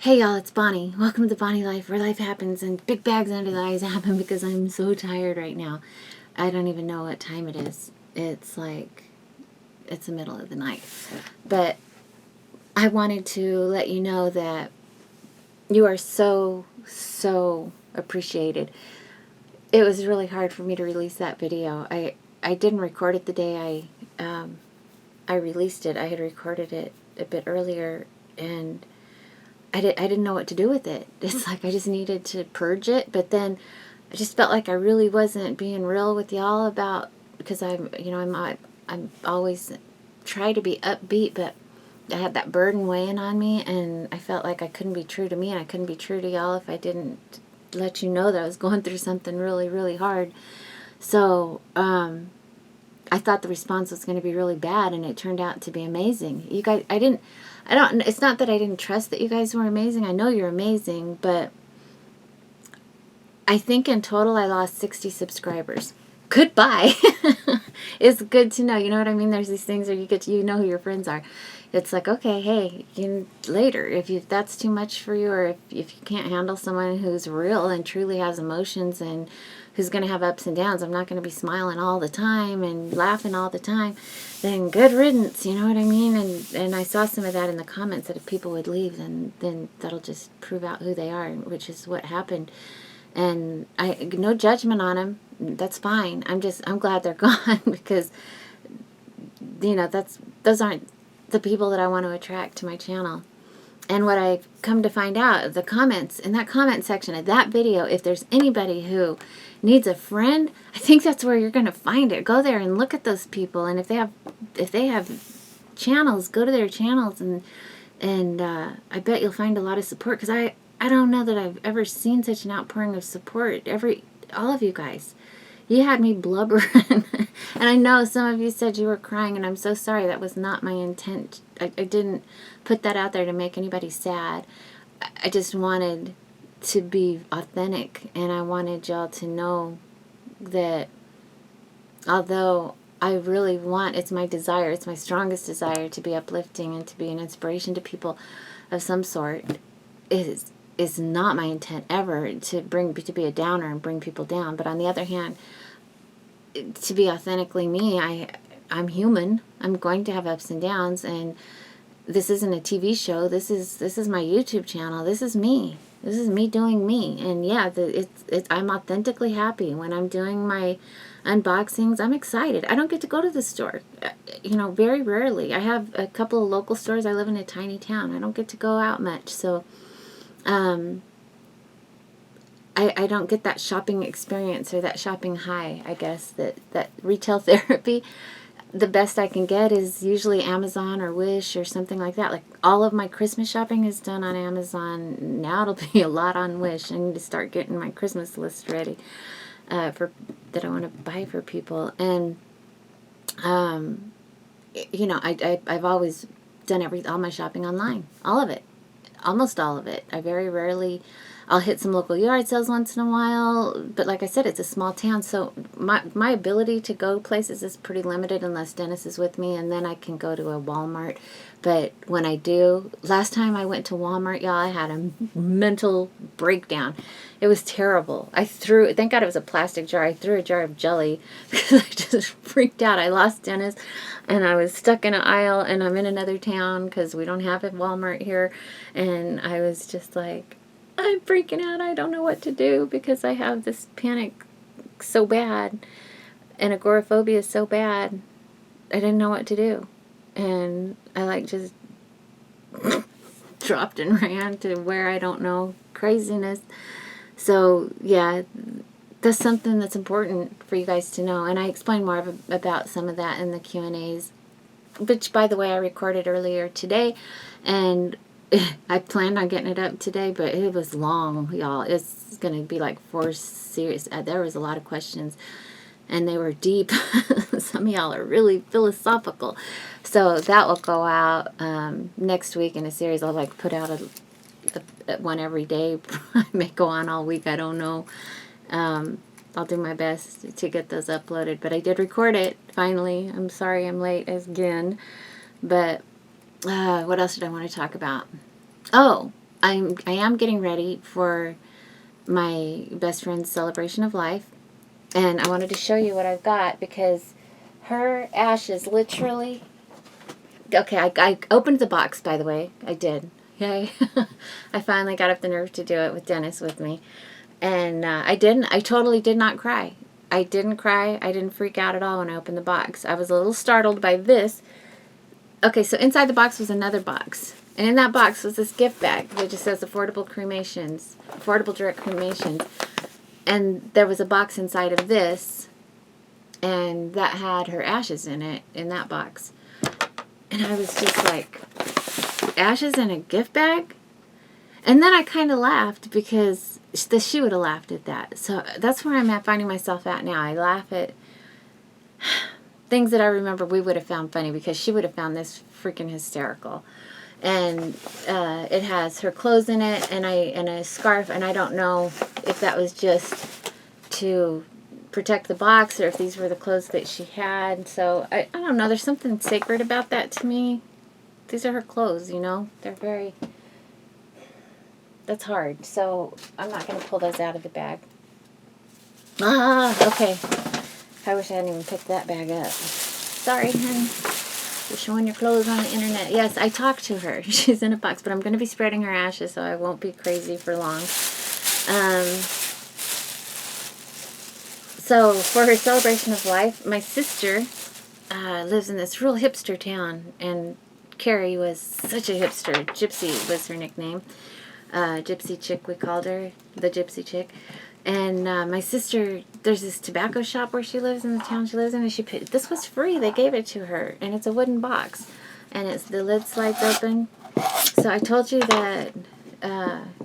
Hey y'all, it's Bonnie. Welcome to Bonnie Life, where life happens and big bags under the eyes happen because I'm so tired right now. I don't even know what time it is. It's the middle of the night. But I wanted to let you know that you are so appreciated. It was really hard for me to release that video. I didn't record it the day I released it. I had recorded it a bit earlier, and I didn't know what to do with it. It's like I just needed to purge it, but then I just felt like I really wasn't being real with y'all about, because I'm always try to be upbeat, but I had that burden weighing on me, and I felt like I couldn't be true to me, and I couldn't be true to y'all if I didn't let you know that I was going through something really hard. So I thought the response was going to be really bad, and it turned out to be amazing. You guys, it's not that I didn't trust that you guys were amazing. I know you're amazing, but I think in total I lost 60 subscribers. Goodbye. It's good to know. You know what I mean? There's these things where you know who your friends are. It's like, okay, hey, later, if that's too much for you, or if you can't handle someone who's real and truly has emotions and who's going to have ups and downs, I'm not going to be smiling all the time and laughing all the time, then good riddance, you know what I mean? And I saw some of that in the comments, that if people would leave, then that'll just prove out who they are, which is what happened. And no judgment on them. That's fine. I'm glad they're gone, because those aren't the people that I want to attract to my channel. And what I've come to find out, the comments in that comment section of that video, if there's anybody who needs a friend, I think that's where you're going to find it. Go there and look at those people, and if they have channels, go to their channels, and I bet you'll find a lot of support, because I don't know that I've ever seen such an outpouring of support. All of you guys. You had me blubbering. And I know some of you said you were crying, and I'm so sorry. That was not my intent. I didn't put that out there to make anybody sad. I just wanted to be authentic, and I wanted y'all to know that although I really want, it's my desire, it's my strongest desire to be uplifting and to be an inspiration to people of some sort, is not my intent ever to be a downer and bring people down. But on the other hand, to be authentically me, I'm human. I'm going to have ups and downs, and this isn't a TV show. This is my YouTube channel. This is me. This is me doing me. And yeah, I'm authentically happy when I'm doing my unboxings. I'm excited. I don't get to go to the store, very rarely. I have a couple of local stores. I live in a tiny town. I don't get to go out much, so I don't get that shopping experience, or that shopping high, I guess, that retail therapy. The best I can get is usually Amazon or Wish or something like that. Like, all of my Christmas shopping is done on Amazon. Now it'll be a lot on Wish. I need to start getting my Christmas list ready that I want to buy for people. And I've always done all my shopping online. All of it. Almost all of it. I very rarely, I'll hit some local yard sales once in a while, but like I said, it's a small town, so my ability to go places is pretty limited unless Dennis is with me, and then I can go to a Walmart. But when I do, last time I went to Walmart, y'all, I had a mental breakdown. It was terrible. Thank God it was a plastic jar. I threw a jar of jelly because I just freaked out. I lost Dennis, and I was stuck in an aisle, and I'm in another town because we don't have a Walmart here, and I was just like, I'm freaking out. I don't know what to do because I have this panic so bad and agoraphobia so bad. I didn't know what to do. And I just dropped and ran to where I don't know. Craziness. So, yeah, that's something that's important for you guys to know. And I explained more about some of that in the Q&As, which, by the way, I recorded earlier today. And I planned on getting it up today, but it was long, y'all. It's going to be like 4 series. There was a lot of questions, and they were deep. Some of y'all are really philosophical. So that will go out next week in a series. I'll put out one every day. I may go on all week. I don't know. I'll do my best to get those uploaded. But I did record it, finally. I'm sorry I'm late again. But what else did I want to talk about? Oh, I am getting ready for my best friend's celebration of life, and I wanted to show you what I've got because her ashes literally. Okay, I opened the box, by the way. I did. Yay. I finally got up the nerve to do it with Dennis with me. And I totally did not cry. I didn't cry. I didn't freak out at all when I opened the box. I was a little startled by this. Okay, so inside the box was another box. And in that box was this gift bag that just says affordable cremations, affordable direct cremations. And there was a box inside of this, and that had her ashes in it, in that box. And I was just like, ashes in a gift bag? And then I kind of laughed because she would have laughed at that. So that's where I'm at, finding myself at now. I laugh at things that I remember we would have found funny because she would have found this freaking hysterical. And it has her clothes in it and a scarf, and I don't know if that was just to protect the box or if these were the clothes that she had. So I don't know. There's something sacred about that to me. These are her clothes, you know. They're very... That's hard. So I'm not going to pull those out of the bag. Okay. I wish I hadn't even picked that bag up. Sorry, honey. You're showing your clothes on the internet. Yes, I talked to her. She's in a box, but I'm going to be spreading her ashes so I won't be crazy for long. So for her celebration of life, my sister lives in this real hipster town, and Carrie was such a hipster. Gypsy was her nickname. Gypsy Chick, we called her, the Gypsy Chick. And my sister, there's this tobacco shop where she lives in the town she lives in, and this was free. They gave it to her, and it's a wooden box, and the lid slides open. So I told you that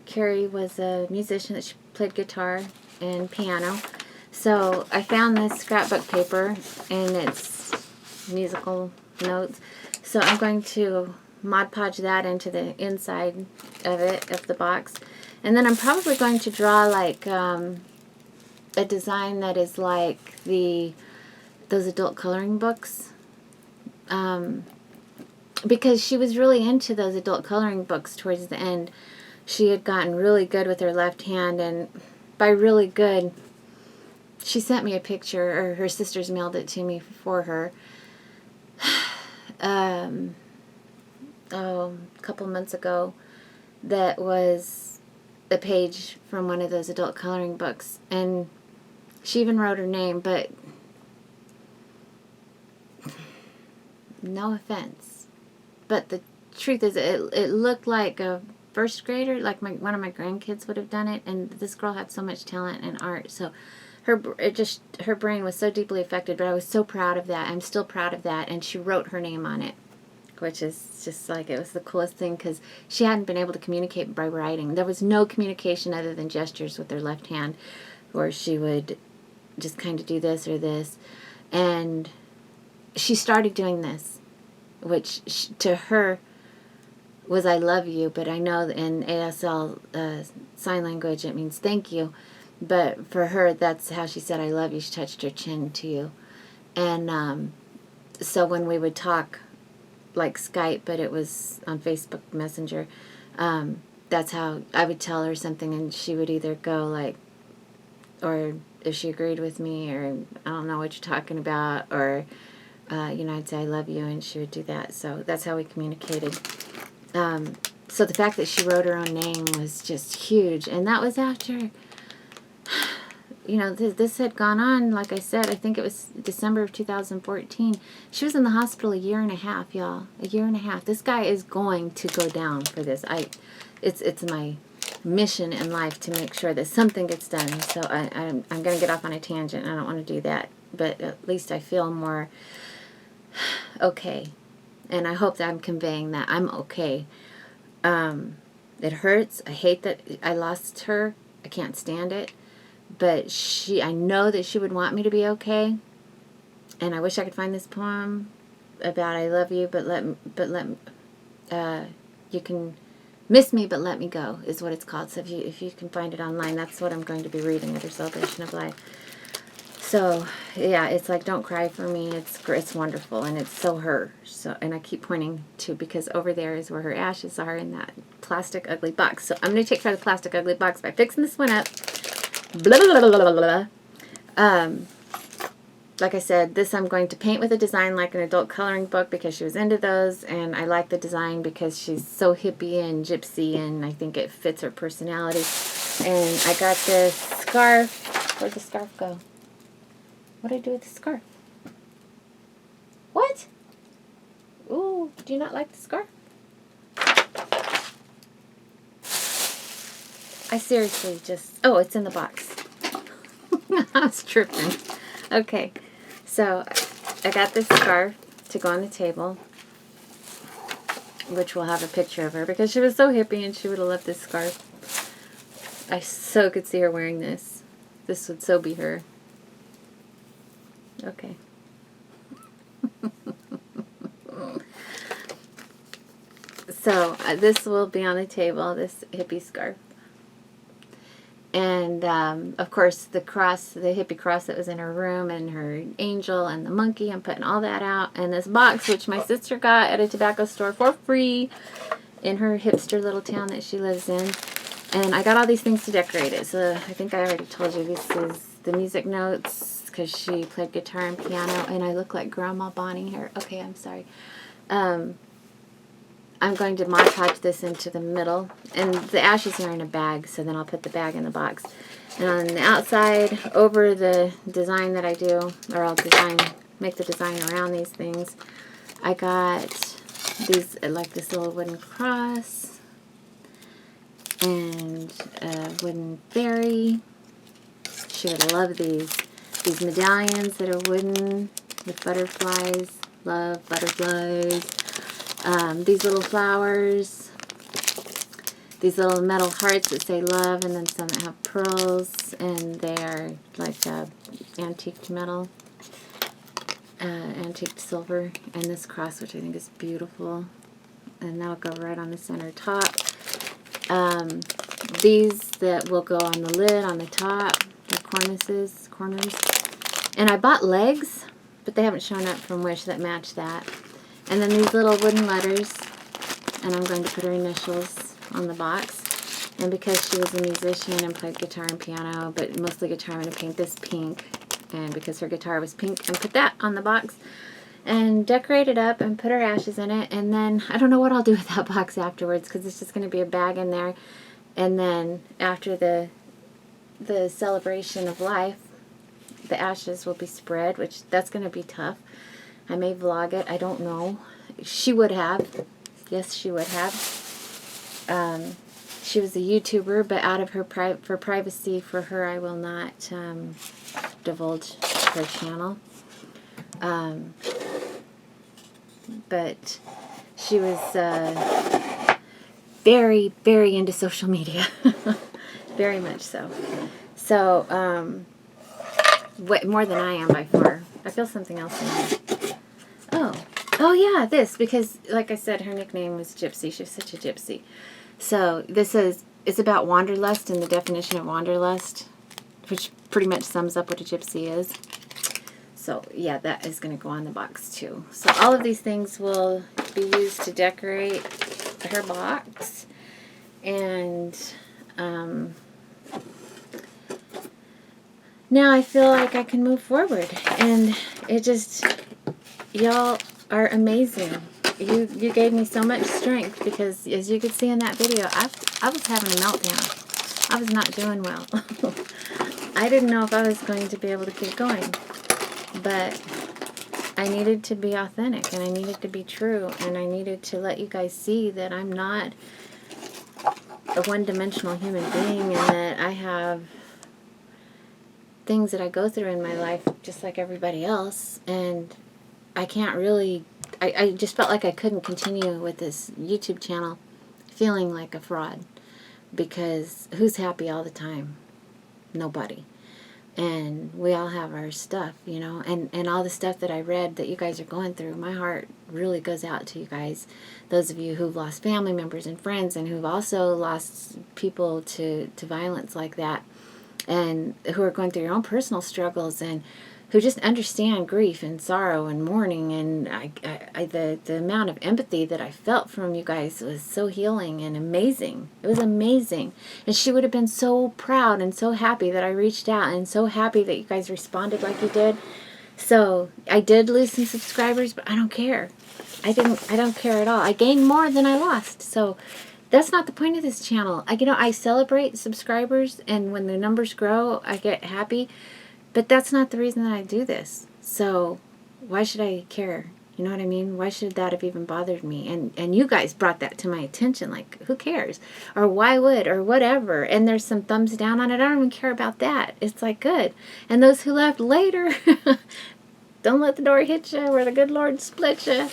Carrie was a musician, that she played guitar and piano. So I found this scrapbook paper, and it's musical notes. So I'm going to Mod Podge that into the inside of it, of the box. And then I'm probably going to draw like a design that is like those adult coloring books. Because she was really into those adult coloring books towards the end. She had gotten really good with her left hand, and by really good, she sent me a picture, or her sisters mailed it to me for her. A couple months ago, that was a page from one of those adult coloring books, and she even wrote her name, but no offense, but the truth is it looked like a first grader, like one of my grandkids would have done it, and this girl had so much talent and art, so her brain was so deeply affected, but I was so proud of that. I'm still proud of that, and she wrote her name on it, which is just like, it was the coolest thing, because she hadn't been able to communicate by writing. There was no communication other than gestures with her left hand, where she would just kind of do this or this, and she started doing this, which to her was I love you, but I know in ASL sign language it means thank you, but for her that's how she said I love you. She touched her chin to you. And so when we would talk like Skype, but it was on Facebook Messenger, that's how I would tell her something, and she would either go like, or if she agreed with me, or I don't know what you're talking about, or I'd say I love you, and she would do that. So that's how we communicated. So the fact that she wrote her own name was just huge, and that was after, this had gone on, like I said, I think it was December of 2014. She was in the hospital a year and a half, y'all. A year and a half. This guy is going to go down for this. It's my mission in life to make sure that something gets done. So I'm going to get off on a tangent. I don't want to do that. But at least I feel more okay. And I hope that I'm conveying that I'm okay. It hurts. I hate that I lost her. I can't stand it. But I know that she would want me to be okay. And I wish I could find this poem about I love you, you can miss me, but let me go, is what it's called. So if you can find it online, that's what I'm going to be reading at her celebration of life. So, yeah, it's like, don't cry for me. It's wonderful, and it's so her. So, and I keep pointing to, because over there is where her ashes are in that plastic ugly box. So I'm going to take care of the plastic ugly box by fixing this one up. Blah, blah, blah, blah, blah, blah. Like I said, this I'm going to paint with a design like an adult coloring book, because she was into those, and I like the design because she's so hippie and gypsy, and I think it fits her personality. And I got this scarf. Where'd the scarf go? What did I do with the scarf? What? Ooh, do you not like the scarf? I seriously just... Oh, it's in the box. I was tripping. Okay, so I got this scarf to go on the table, which will have a picture of her, because she was so hippie and she would have loved this scarf. I so could see her wearing this. This would so be her. Okay. So this will be on the table, this hippie scarf. And, of course, the cross, the hippie cross that was in her room, and her angel and the monkey, I'm putting all that out. And this box, which my sister got at a tobacco store for free in her hipster little town that she lives in. And I got all these things to decorate it. So I think I already told you this is the music notes, because she played guitar and piano. And I look like Grandma Bonnie here. Okay, I'm sorry. I'm going to Mod Podge this into the middle, and the ashes are in a bag, so then I'll put the bag in the box. And on the outside, over the design that I do, or I'll make the design around these things, I got these, like this little wooden cross, and a wooden fairy. She would love these medallions that are wooden with butterflies. Love butterflies. These little flowers, these little metal hearts that say love, and then some that have pearls, and they are like antique metal, antique silver, and this cross, which I think is beautiful, and that'll go right on the center top. These that will go on the lid, on the top, the corners, and I bought legs, but they haven't shown up from Wish that match that. And then these little wooden letters, and I'm going to put her initials on the box. And because she was a musician and played guitar and piano, but mostly guitar, I'm going to paint this pink. And because her guitar was pink, and put that on the box. And decorate it up and put her ashes in it. And then I don't know what I'll do with that box afterwards, because it's just going to be a bag in there. And then after the celebration of life, the ashes will be spread, which that's going to be tough. I may vlog it. I don't know. She would have. Yes, she would have. She was a YouTuber, but out of her for privacy for her, I will not divulge her channel. But she was very, very into social media. Very much so. So, more than I am by far. I feel something else in here. Oh yeah, this, because like I said, her nickname was Gypsy. She was such a gypsy. So it's about wanderlust, and the definition of wanderlust, which pretty much sums up what a gypsy is. So yeah, that is going to go on the box too. So all of these things will be used to decorate her box. And now I feel like I can move forward. And it just... Y'all are amazing. You gave me so much strength, because as you could see in that video, I was having a meltdown. I was not doing well. I didn't know if I was going to be able to keep going. But I needed to be authentic, and I needed to be true, and I needed to let you guys see that I'm not a one-dimensional human being, and that I have things that I go through in my life just like everybody else, and I can't really, I just felt like I couldn't continue with this YouTube channel feeling like a fraud, because who's happy all the time? Nobody. And we all have our stuff, you know, and all the stuff that I read that you guys are going through, my heart really goes out to you guys. Those of you who've lost family members and friends, and who've also lost people to violence like that. and who are going through your own personal struggles, and who just understand grief and sorrow and mourning. And the amount of empathy that I felt from you guys was so healing and amazing. It was amazing. And she would have been so proud and so happy that I reached out, and so happy that you guys responded like you did. So I did lose some subscribers, but I don't care. I don't care at all. I gained more than I lost. So that's not the point of this channel. I celebrate subscribers, and when the numbers grow, I get happy. But that's not the reason that I do this. So why should I care? You know what I mean? Why should that have even bothered me? And you guys brought that to my attention. Like, who cares? Or why would? Or whatever. And there's some thumbs down on it. I don't even care about that. It's like, good. And those who left later, don't let the door hit you where the good Lord split you.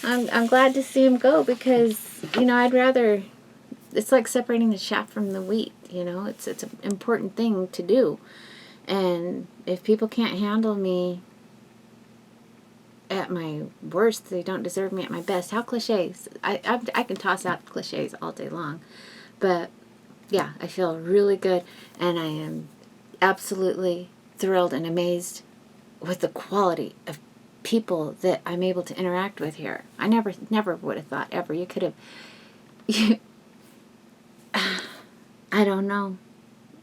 I'm glad to see him go, because, I'd rather... It's like separating the chaff from the wheat, It's an important thing to do. And if people can't handle me at my worst, they don't deserve me at my best. How cliches. I can toss out cliches all day long. But, yeah, I feel really good. And I am absolutely thrilled and amazed with the quality of people that I'm able to interact with here. I never would have thought ever. You could have... I don't know.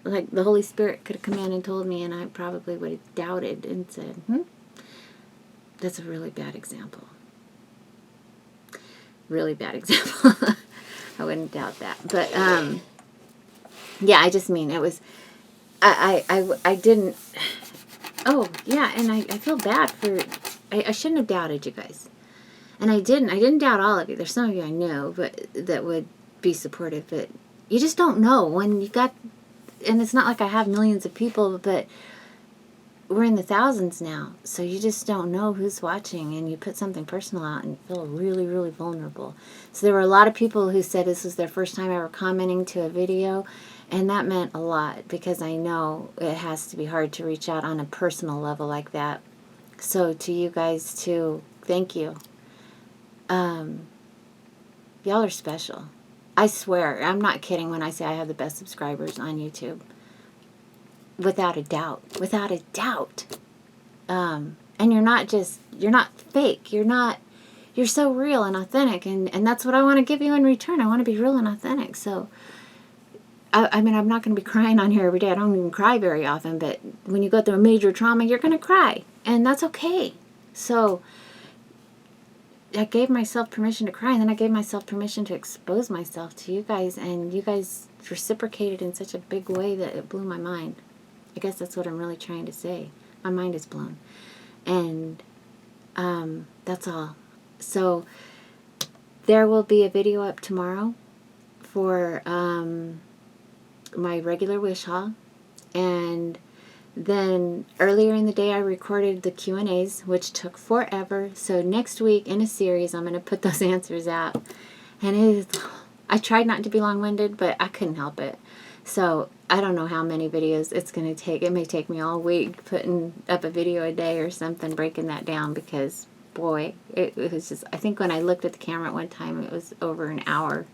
Like, the Holy Spirit could have come in and told me, and I probably would have doubted and said, that's a really bad example. Really bad example. I wouldn't doubt that. But, yeah, I just mean, it was, I didn't, oh, yeah, and I feel bad for, I shouldn't have doubted you guys. And I didn't doubt all of you. There's some of you I know, but that would be supportive, but you just don't know when you got... And it's not like I have millions of people, but we're in the thousands now. So you just don't know who's watching, and you put something personal out and you feel really, really vulnerable. So there were a lot of people who said this was their first time ever commenting to a video, and that meant a lot, because I know it has to be hard to reach out on a personal level like that. So to you guys too, thank you. Y'all are special. I swear, I'm not kidding when I say I have the best subscribers on YouTube. Without a doubt. Without a doubt. And you're not fake. You're so real and authentic. And that's what I want to give you in return. I want to be real and authentic. So, I mean, I'm not going to be crying on here every day. I don't even cry very often. But when you go through a major trauma, you're going to cry. And that's okay. So... I gave myself permission to cry, and then I gave myself permission to expose myself to you guys, and you guys reciprocated in such a big way that it blew my mind. I guess that's what I'm really trying to say. My mind is blown. And that's all. So there will be a video up tomorrow for my regular wish haul, and then earlier in the day I recorded the Q&As, which took forever. So next week in a series I'm going to put those answers out. And I tried not to be long-winded, but I couldn't help it. So I don't know how many videos it's going to take. It may take me all week putting up a video a day or something, breaking that down, because boy, it was just, I think when I looked at the camera at one time, it was over an hour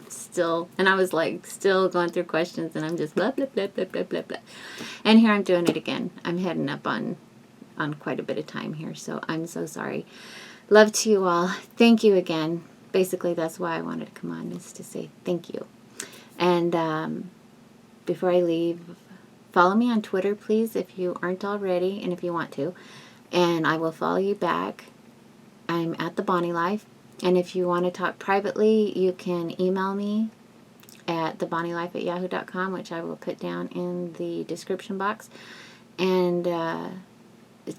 still. And I was like still going through questions, and I'm just blah, blah, blah, blah, blah, blah, blah. And here I'm doing it again. I'm heading up on quite a bit of time here, so I'm so sorry. Love to you all. Thank you again. Basically, that's why I wanted to come on, is to say thank you. And before I leave, follow me on Twitter, please, if you aren't already, and if you want to. And I will follow you back. I'm at the Bonnie Life. And if you want to talk privately, you can email me at thebonnielife@yahoo.com, which I will put down in the description box. And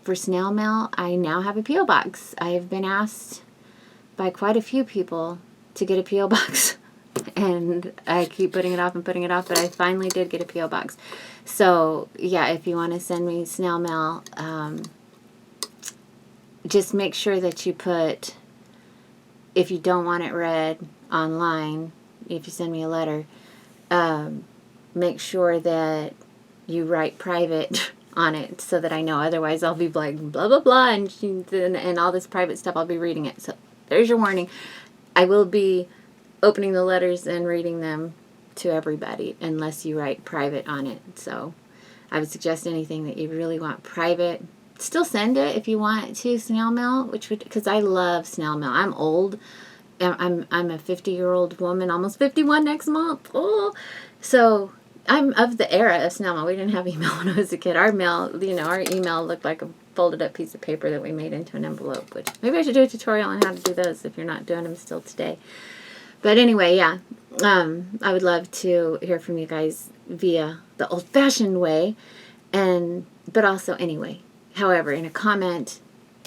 for snail mail, I now have a P.O. box. I have been asked by quite a few people to get a P.O. box. And I keep putting it off and putting it off, but I finally did get a P.O. box. So, yeah, if you want to send me snail mail, just make sure that you put, if you don't want it read online, if you send me a letter, make sure that you write private on it so that I know. Otherwise, I'll be like, blah, blah, blah, and all this private stuff, I'll be reading it. So there's your warning. I will be opening the letters and reading them to everybody unless you write private on it. So I would suggest anything that you really want private. Still send it if you want to snail mail, because I love snail mail. I'm old. I'm a 50-year-old woman, almost 51 next month. Oh, so I'm of the era of snail mail. We didn't have email when I was a kid. Our mail, our email looked like a folded up piece of paper that we made into an envelope. Which maybe I should do a tutorial on how to do those if you're not doing them still today. But anyway, yeah, I would love to hear from you guys via the old-fashioned way, but also anyway. However, in a comment,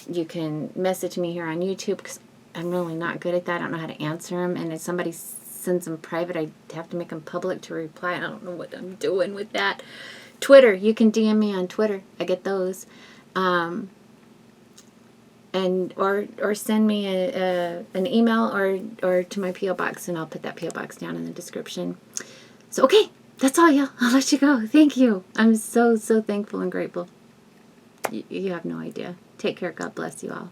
you can message me here on YouTube, because I'm really not good at that. I don't know how to answer them, and if somebody sends them private, I have to make them public to reply. I don't know what I'm doing with that. Twitter, you can DM me on Twitter. I get those. Or send me an email or to my P.O. box, and I'll put that P.O. box down in the description. So, okay, that's all, y'all. I'll let you go. Thank you. I'm so, so thankful and grateful. You have no idea. Take care. God bless you all.